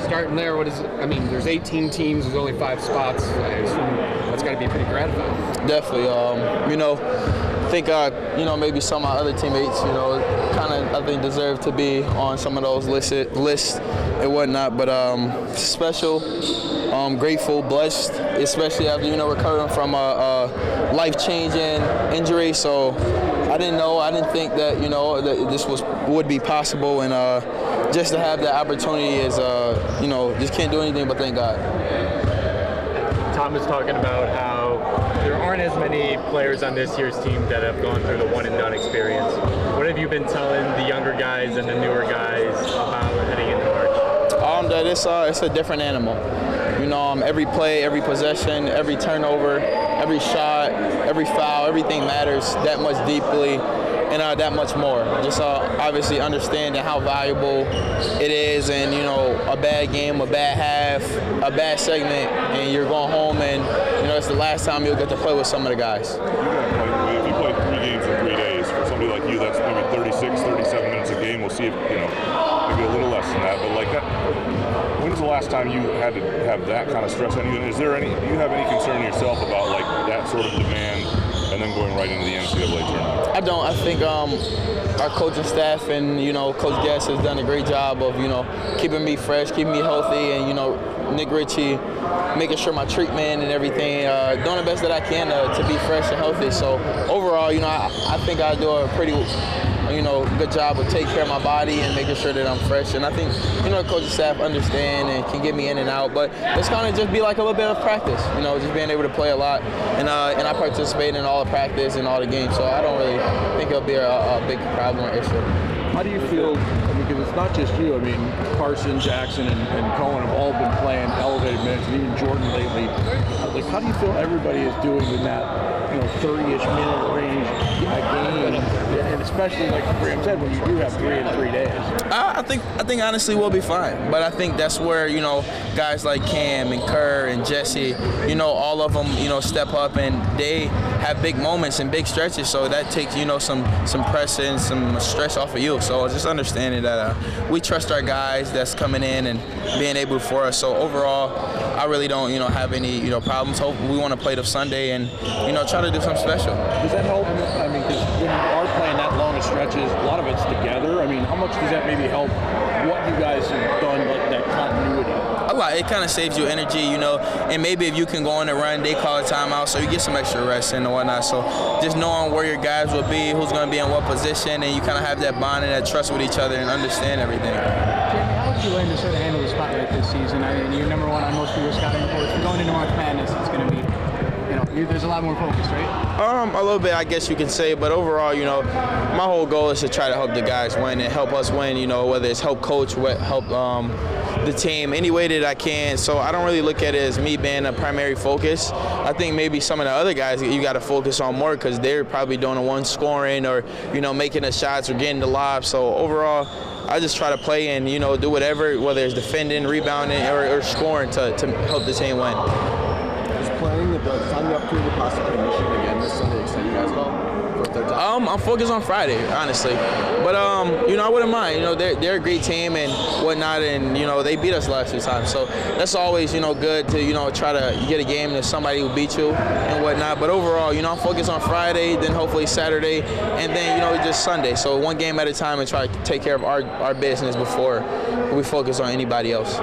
Starting there, there's 18 teams, there's only 5 spots. I assume that's got to be pretty gratifying. Definitely. I think, maybe some of my other teammates, I think deserve to be on some of those lists and whatnot. But special, grateful, blessed, especially after, recovering from a life-changing injury. So I didn't think that, that this would be possible. And just to have that opportunity is, just can't do anything but thank God. Tom was talking about how there aren't as many players on this year's team that have gone through the one-and-done experience. What have you been telling the younger guys and the newer guys about heading into March? That it's a different animal. Every play, every possession, every turnover, every shot, every foul, everything matters that much deeply and that much more. Just obviously understanding how valuable it is, and a bad game, a bad half, a bad segment, and you're going home, and it's the last time you'll get to play with some of the guys. If you play 3 games in 3 days, for somebody like you, that's maybe 36, 37 minutes a game. We'll see if maybe a little less than that, but like that. When's the last time you had to have that kind of stress? Do you have any concern yourself about like that sort of demand and then going right into the NCAA tournament? I don't. I think our coaching staff and Coach Guess has done a great job of keeping me fresh, keeping me healthy, and Nick Ritchie making sure my treatment and everything, doing the best that I can to be fresh and healthy. So overall, I think I do a pretty good job of taking care of my body and making sure that I'm fresh. And I think, the coaching staff understand and can get me in and out. But it's kind of just be like a little bit of practice, just being able to play a lot. And I participate in all the practice and all the games. So I don't really think it'll be a big problem or issue. How do you feel, because it's not just you, Carson, Jaxon, and Cohen have all been playing elevated minutes, and even Jordan lately. Like, how do you feel everybody is doing in that, 30-ish minute range a game? And especially, like Graham said, when you do have 3 in 3 days. I think honestly we'll be fine. But I think that's where, guys like Cam and Kerr and Jesse, all of them, step up, and they have big moments and big stretches. So that takes, some press and some stress off of you. So just understanding that we trust our guys that's coming in and being able for us. So overall, I really don't, have any, problems. Hope we want to play this Sunday and, try to do something special. Does that help? Because when you are playing that long of stretches, a lot of it's together. How much does that maybe help what you guys have done, like that continuity? A lot. It kind of saves you energy, and maybe if you can go on a run, they call a timeout, so you get some extra rest and whatnot. So just knowing where your guys will be, who's going to be in what position, and you kind of have that bond and that trust with each other and understand everything. Jamie, how would you learn to sort of handle the spotlight this season? You're number 1 on most people's scouting reports. We're going into March Madness. It's going to be, there's a lot more focus, right? A little bit, I guess you can say, but overall, my whole goal is to try to help the guys win and help us win, whether it's help coach, help the team any way that I can. So I don't really look at it as me being a primary focus. I think maybe some of the other guys you got to focus on more because they're probably doing the one scoring or, making the shots or getting the lobs. So overall, I just try to play and, do whatever, whether it's defending, rebounding, or scoring to help the team win. Playing the signing up to the possible Michigan again this Sunday exciting you guys call for a third time? I'm focused on Friday, honestly. But I wouldn't mind. They're a great team and whatnot, and they beat us last 2 times. So that's always good to try to get a game that somebody will beat you and whatnot. But overall, I'm focused on Friday, then hopefully Saturday, and then just Sunday. So one game at a time and try to take care of our business before we focus on anybody else.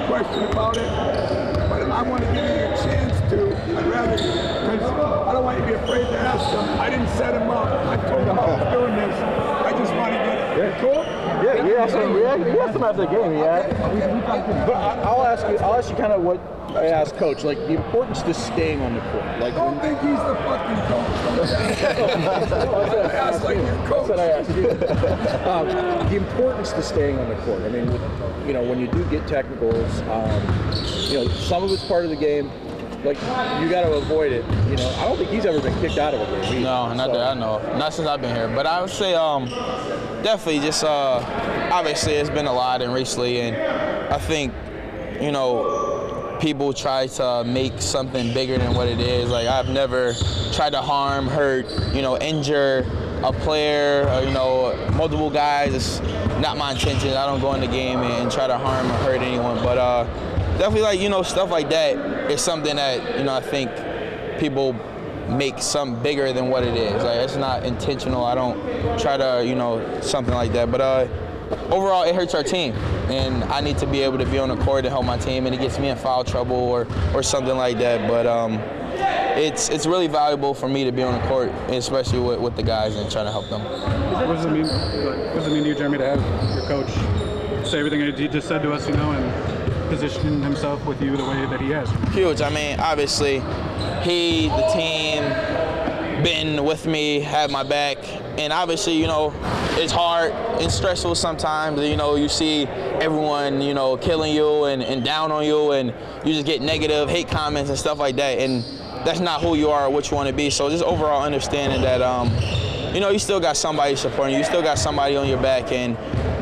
Question about it, but I want to give you a chance to. I'd rather, because I don't want you to be afraid to ask him. I didn't set him up. I told him I was doing this. I just want to get it. Yeah. Cool? Yeah, we asked him after the game. But I'll ask you kind of what I asked Coach, like the importance to staying on the court. Like, I don't think he's the fucking coach. I asked like your coach. I asked you. The importance to staying on the court. When you do get technicals, some of it's part of the game. Like, you got to avoid it. I don't think he's ever been kicked out of a game. No, not that I know. Not since I've been here. But I would say definitely just obviously it's been a lot and recently, and I think people try to make something bigger than what it is. Like, I've never tried to harm, hurt, injure a player, multiple guys. It's not my intention. I don't go in the game and try to harm or hurt anyone. But definitely, stuff like that is something that, I think people make something bigger than what it is. Like, it's not intentional. I don't try to, something like that. But overall, it hurts our team. And I need to be able to be on the court and help my team, and it gets me in foul trouble or something like that. But it's really valuable for me to be on the court, especially with the guys and trying to help them. What does it mean to you, Jeremy, to have your coach say everything that he just said to us, and position himself with you the way that he has? Huge. I mean, obviously, the team, been with me, had my back, and obviously, it's hard and stressful sometimes. You see everyone, killing you and down on you, and you just get negative hate comments and stuff like that, and that's not who you are or what you want to be. So just overall understanding that, you still got somebody supporting you, you still got somebody on your back, and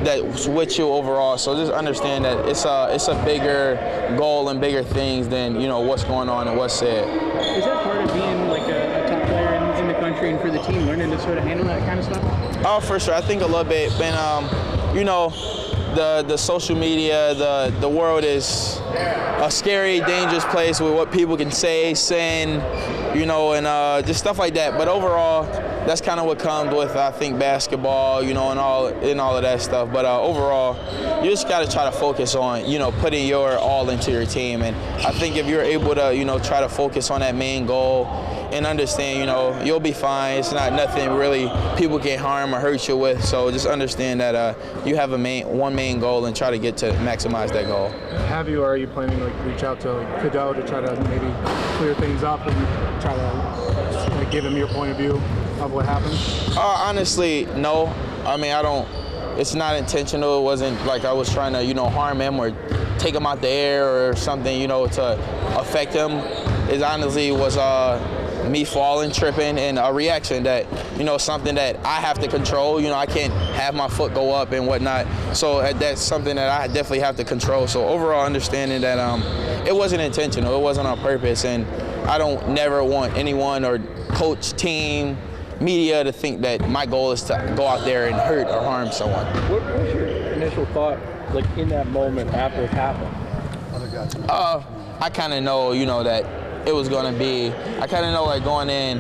that's with you overall. So just understand that it's a bigger goal and bigger things than what's going on and what's said. Is that part of being like a top player in the country and for the team, learning to sort of handle that kind of stuff? Oh, for sure. I think a little bit. The social media, the world is a scary, dangerous place with what people can say, send, and just stuff like that. But overall, that's kind of what comes with, I think, basketball, and all of that stuff. But overall, you just got to try to focus on, putting your all into your team. And I think if you're able to, try to focus on that main goal and understand, you'll be fine. It's not nothing really people can harm or hurt you with. So just understand that you have one main goal and try to get to maximize that goal. Are you planning to reach out to Fidel to try to maybe clear things up and try to give him your point of view of what happened? Honestly, no. I mean, I don't. It's not intentional. It wasn't like I was trying to, harm him or take him out the air or something, to affect him. It honestly was me falling, tripping, and a reaction that, something that I have to control. I can't have my foot go up and whatnot. So that's something that I definitely have to control. So overall, understanding that it wasn't intentional. It wasn't on purpose, and I don't never want anyone or coach, team, media to think that my goal is to go out there and hurt or harm someone. What was your initial thought, like in that moment after it happened? I kind of know, that it was going to be, I kind of know, like, going in,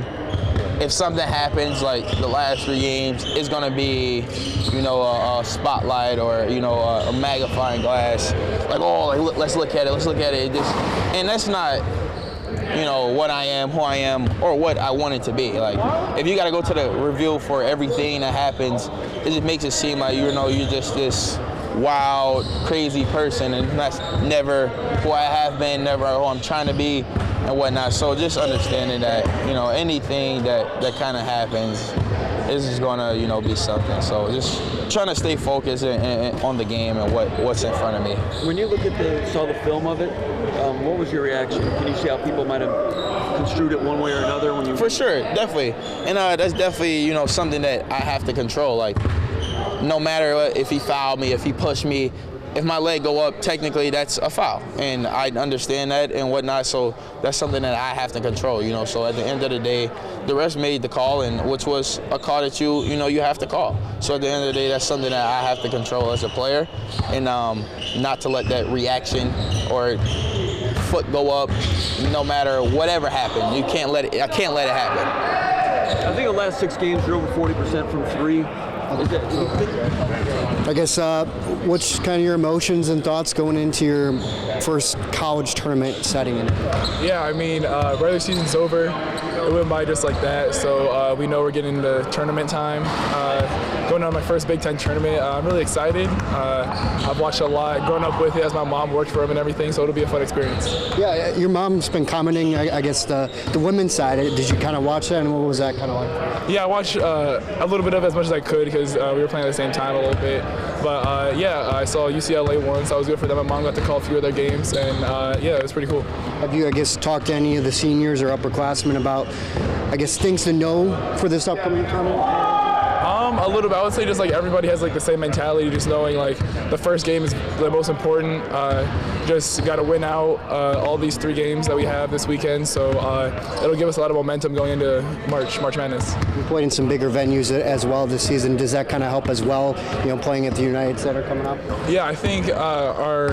if something happens, like the last 3 games, it's going to be, a spotlight or, a magnifying glass. Like, let's look at it. And that's not, what I am, who I am, or what I want it to be. Like, if you got to go to the review for everything that happens, it just makes it seem like, you're just this wild, crazy person, and that's never who I have been, never who I'm trying to be, and whatnot. So just understanding that, anything that kind of happens is just going to, be something. So just trying to stay focused on the game and what's in front of me. When you saw the film of it, what was your reaction? Can you see how people might have construed it one way or another when you? For sure, definitely, and that's definitely something that I have to control. Like, no matter what, if he fouled me, if he pushed me, if my leg go up, technically that's a foul, and I understand that and whatnot. So that's something that I have to control. So at the end of the day, the refs made the call, and which was a call that you have to call. So at the end of the day, that's something that I have to control as a player, and not to let that reaction or foot go up, no matter whatever happened. I can't let it happen. I think the last 6 games you're over 40% from 3. I guess what's kind of your emotions and thoughts going into your first college tournament setting? Yeah, I mean, regular season's over. It went by just like that. So we know we're getting the tournament time. Going on my first Big Ten tournament. I'm really excited. I've watched a lot. Growing up with it as my mom worked for him and everything, so it'll be a fun experience. Yeah, your mom's been commenting, I guess, the women's side. Did you kind of watch that, and what was that kind of like? Yeah, I watched a little bit of it as much as I could because we were playing at the same time a little bit. But I saw UCLA won, so that was good for them. My mom got to call a few of their games, and it was pretty cool. Have you, I guess, talked to any of the seniors or upperclassmen about, I guess, things to know for this upcoming tournament? A little bit. I would say just like everybody has like the same mentality, just knowing like the first game is the most important. Just got to win out all these 3 games that we have this weekend. So it'll give us a lot of momentum going into March Madness. You played in some bigger venues as well this season. Does that kind of help as well, playing at the United Center coming up? Yeah, I think our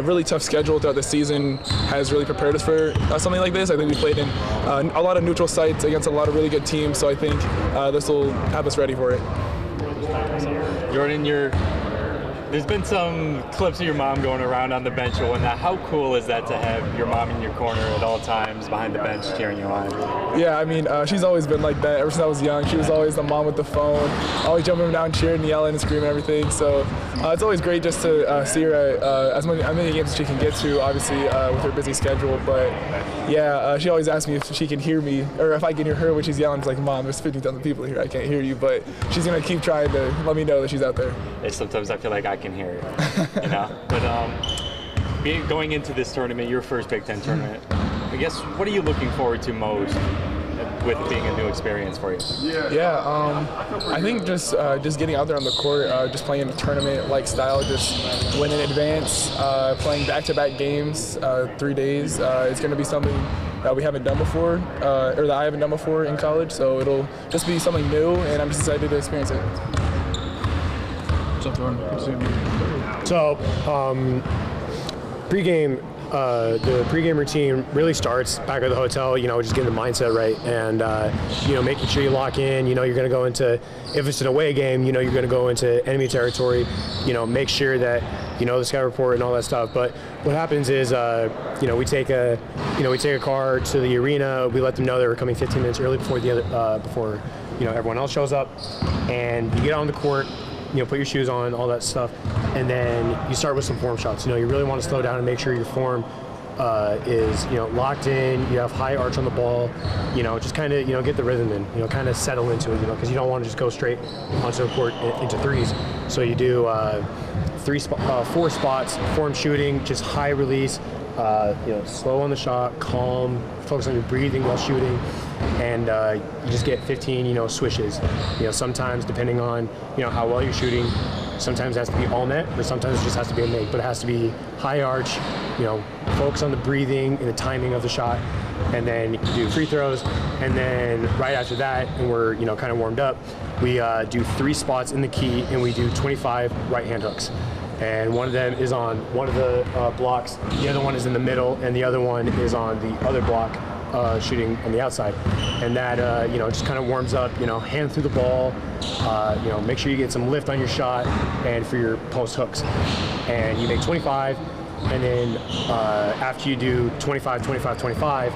really tough schedule throughout the season has really prepared us for something like this. I think we played in a lot of neutral sites against a lot of really good teams, so I think this will have us ready for it. Jordan, there's been some clips of your mom going around on the bench or whatnot. How cool is that to have your mom in your corner at all times behind the bench cheering you on? Yeah, I mean, she's always been like that ever since I was young. She was always the mom with the phone, always jumping down, cheering, yelling, and screaming and everything. So it's always great just to see her at as many games as she can get to, obviously, with her busy schedule. But yeah, she always asks me if she can hear me or if I can hear her when she's yelling. It's like, Mom, there's 50,000 people here. I can't hear you. But she's going to keep trying to let me know that she's out there. Sometimes I feel like I can hear you, But going into this tournament, your first Big Ten tournament, I guess, what are you looking forward to most with it being a new experience for you? Yeah, I think just getting out there on the court, just playing a tournament-like style, just winning in advance, playing back-to-back games, 3 days. It's going to be something that we haven't done before, or that I haven't done before in college, so it'll just be something new, and I'm just excited to experience it. What's up, Jordan? So, pregame, the pregame routine really starts back at the hotel, just getting the mindset right and, making sure you lock in, you're going to go into, if it's an away game, you're going to go into enemy territory, make sure that, the scout report and all that stuff. But what happens is, we take a car to the arena, we let them know that we're coming 15 minutes early before everyone else shows up, and you get on the court, put your shoes on, all that stuff, and then you start with some form shots. You really want to slow down and make sure your form is, locked in, you have high arch on the ball, just kind of, get the rhythm in, kind of settle into it, because you don't want to just go straight onto the court into threes. So you do 4 spots, form shooting, just high release, slow on the shot, calm, focus on your breathing while shooting, and you just get 15, swishes. Sometimes depending on, how well you're shooting, sometimes it has to be all net, or sometimes it just has to be a make, but it has to be high arch, focus on the breathing and the timing of the shot, and then you do free throws, and then right after that, and we're, kind of warmed up, we do 3 spots in the key, and we do 25 right hand hooks. And one of them is on one of the blocks, the other one is in the middle, and the other one is on the other block, shooting on the outside. And that, just kind of warms up, hand through the ball, make sure you get some lift on your shot and for your post hooks. And you make 25, and then after you do 25, 25, 25,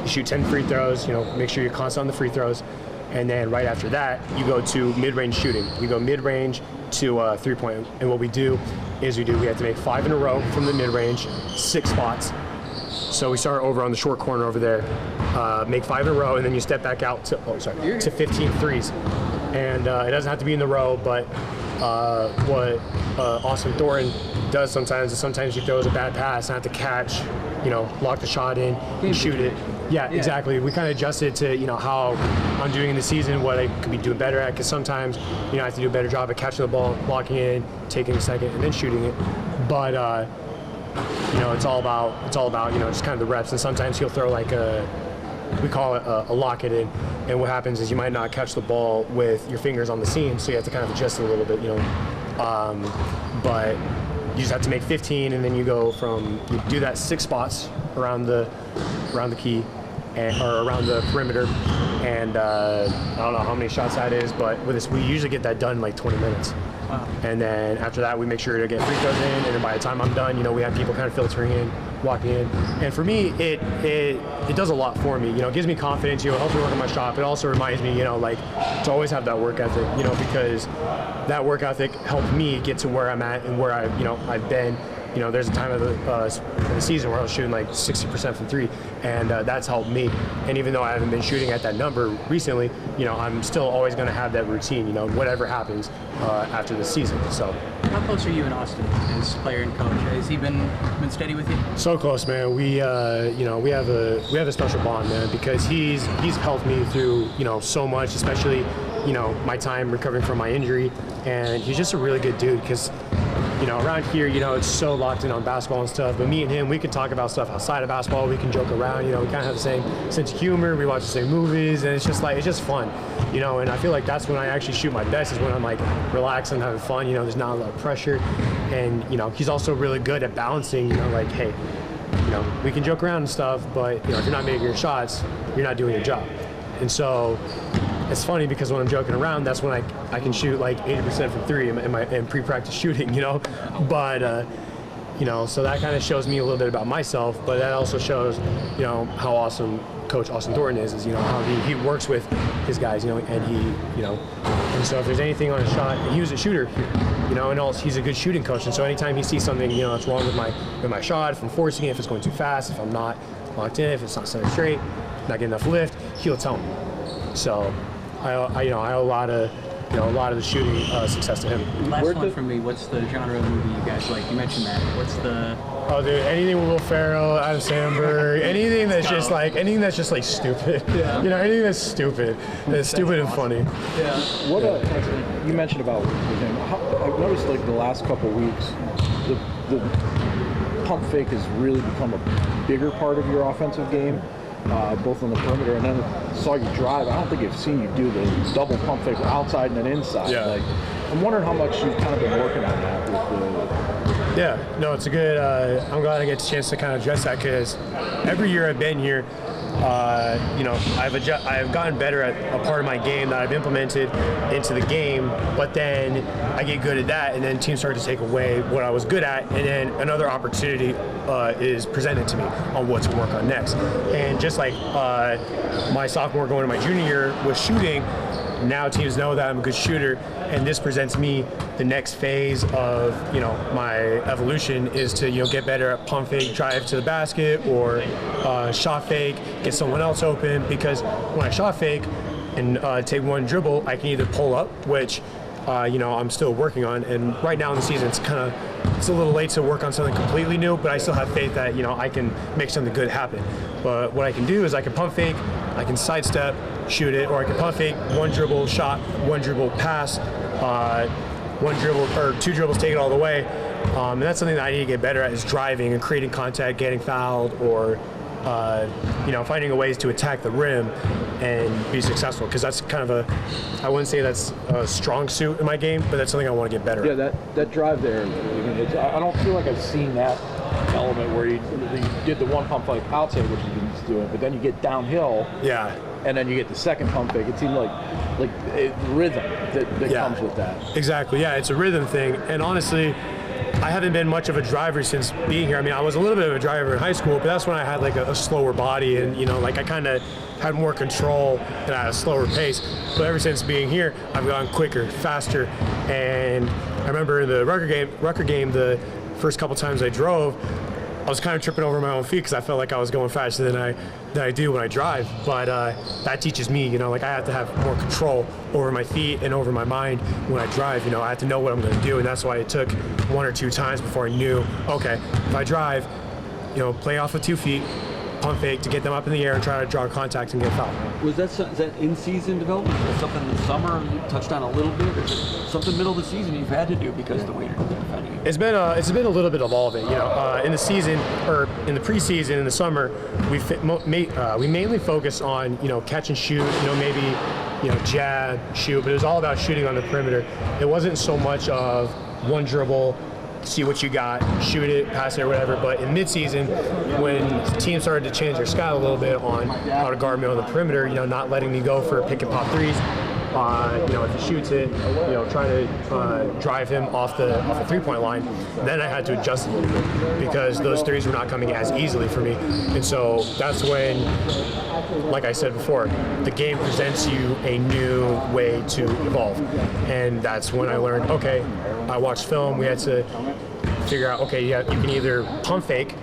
you shoot 10 free throws, make sure you're constant on the free throws. And then right after that, you go to mid-range shooting. We go mid-range to three-point. And what we do is we have to make 5 in a row from the mid-range, 6 spots. So we start over on the short corner over there, make 5 in a row, and then you step back out to 15 threes. And it doesn't have to be in the row, but what Austin Thornton does sometimes is sometimes he throws a bad pass and have to catch, lock the shot in and shoot it. Yeah, exactly. We kind of adjusted to, how I'm doing in the season, what I could be doing better at, because sometimes, I have to do a better job at catching the ball, locking in, taking a second, and then shooting it. But, it's all about, just kind of the reps. And sometimes he'll throw like we call it a lock it in. And what happens is you might not catch the ball with your fingers on the seam, so you have to kind of adjust it a little bit, but you just have to make 15, and then you do that 6 spots around the key, or around the perimeter, and I don't know how many shots that is, but with this, we usually get that done in like 20 minutes. Wow. And then after that, we make sure to get free throws in, and then by the time I'm done, we have people kind of filtering in, walking in, and for me, it does a lot for me. It gives me confidence. It helps me work on my shot. But it also reminds me, to always have that work ethic. Because that work ethic helped me get to where I'm at and where I've been. There's a time of the season where I was shooting like 60% from 3, and that's helped me. And even though I haven't been shooting at that number recently, I'm still always going to have that routine, whatever happens after the season. So. How close are you and Austin as player and coach? Has he been steady with you? So close, man. We we have a special bond, man, because he's helped me through so much, especially my time recovering from my injury, and he's just a really good dude because, around here, it's so locked in on basketball and stuff, but me and him, we can talk about stuff outside of basketball, we can joke around, we kind of have the same sense of humor, we watch the same movies, and it's just fun, and I feel like that's when I actually shoot my best, is when I'm like relaxed and having fun, there's not a lot of pressure, and, he's also really good at balancing, like, hey, we can joke around and stuff, but, if you're not making your shots, you're not doing your job. And so it's funny because when I'm joking around, that's when I can shoot like 80% from three in pre-practice shooting, But, so that kind of shows me a little bit about myself, but that also shows, how awesome Coach Austin Thornton is how he works with his guys, and he, and so if there's anything on a shot, and he was a shooter here, and also he's a good shooting coach, and so anytime he sees something, that's wrong with my shot, if I'm forcing it, if it's going too fast, if I'm not locked in, if it's not centered straight, not getting enough lift, he'll tell me. So I owe a lot of the shooting success to him. Last one from me. What's the genre of movie you guys like? You mentioned that. What's the? Oh, dude, anything with Will Ferrell, Adam Sandberg, anything that's just like stupid. Yeah. Anything that's stupid. That's stupid and funny. Yeah. What you mentioned about with him? I've noticed like the last couple of weeks, the pump fake has really become a bigger part of your offensive game. Both on the perimeter, and then I saw you drive. I don't think I've seen you do the double pump fake outside and then inside. Yeah. Like, I'm wondering how much you've kind of been working on that with the. Yeah, no, it's a good. I'm glad I get a chance to kind of address that because every year I've been here, I've gotten better at a part of my game that I've implemented into the game, but then I get good at that, and then teams start to take away what I was good at, and then another opportunity is presented to me on what to work on next. And just like my sophomore going to my junior year was shooting, now teams know that I'm a good shooter, and this presents me the next phase of my evolution is to get better at pump fake, drive to the basket, or shot fake, get someone else open. Because when I shot fake and take one dribble, I can either pull up, which I'm still working on, and right now in the season it's a little late to work on something completely new, but I still have faith that I can make something good happen. But what I can do is I can pump fake, I can sidestep, shoot it, or I can pump fake, one dribble shot, one dribble pass, one dribble or two dribbles, take it all the way. And that's something that I need to get better at, is driving and creating contact, getting fouled, or finding ways to attack the rim and be successful, because that's kind of I wouldn't say that's a strong suit in my game, but that's something I want to get better at. Yeah, that drive there, I don't feel like I've seen that element where you did the one pump fake outside, which you didn't do it, but then you get downhill. Yeah. And then you get the second pump fake. It seemed like rhythm that comes with that. Exactly. Yeah, it's a rhythm thing. And honestly, I haven't been much of a driver since being here. I mean, I was a little bit of a driver in high school, but that's when I had like a slower body, and I kind of had more control and I had a slower pace. But ever since being here, I've gotten quicker, faster. And I remember in the Rucker game, the first couple times I drove, I was kind of tripping over my own feet because I felt like I was going faster than I do when I drive. But that teaches me, I have to have more control over my feet and over my mind when I drive. I have to know what I'm going to do, and that's why it took one or two times before I knew, okay, if I drive, play off with 2 feet, pump fake to get them up in the air and try to draw contact and get fouled. Is that in-season development? Is that something in the summer you touched on a little bit, or is it something middle of the season you've had to do because of the way you're defending it? It's been a little bit of all of it. In the season or in the preseason in the summer, we mainly focus on catch and shoot. Maybe jab, shoot, but it was all about shooting on the perimeter. It wasn't so much of one dribble, see what you got, shoot it, pass it, or whatever. But in midseason, when teams started to change their style a little bit on how to guard me on the perimeter, not letting me go for pick and pop threes. If he shoots it, try to drive him off the three-point line. Then I had to adjust a little bit because those threes were not coming as easily for me. And so that's when, like I said before, the game presents you a new way to evolve. And that's when I learned, okay, I watched film, we had to figure out, okay, you can either pump fake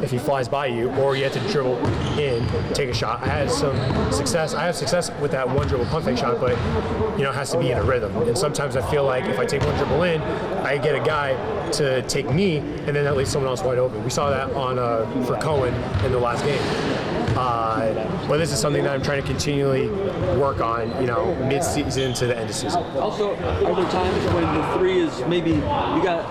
if he flies by you, or you have to dribble in, take a shot. I have success with that one dribble pump fake shot, but it has to be in a rhythm. And sometimes I feel like if I take one dribble in, I get a guy to take me, and then that leaves someone else wide open. We saw that for Cohen in the last game. But this is something that I'm trying to continually work on, mid-season to the end of season. Also, are there times when the three is maybe you got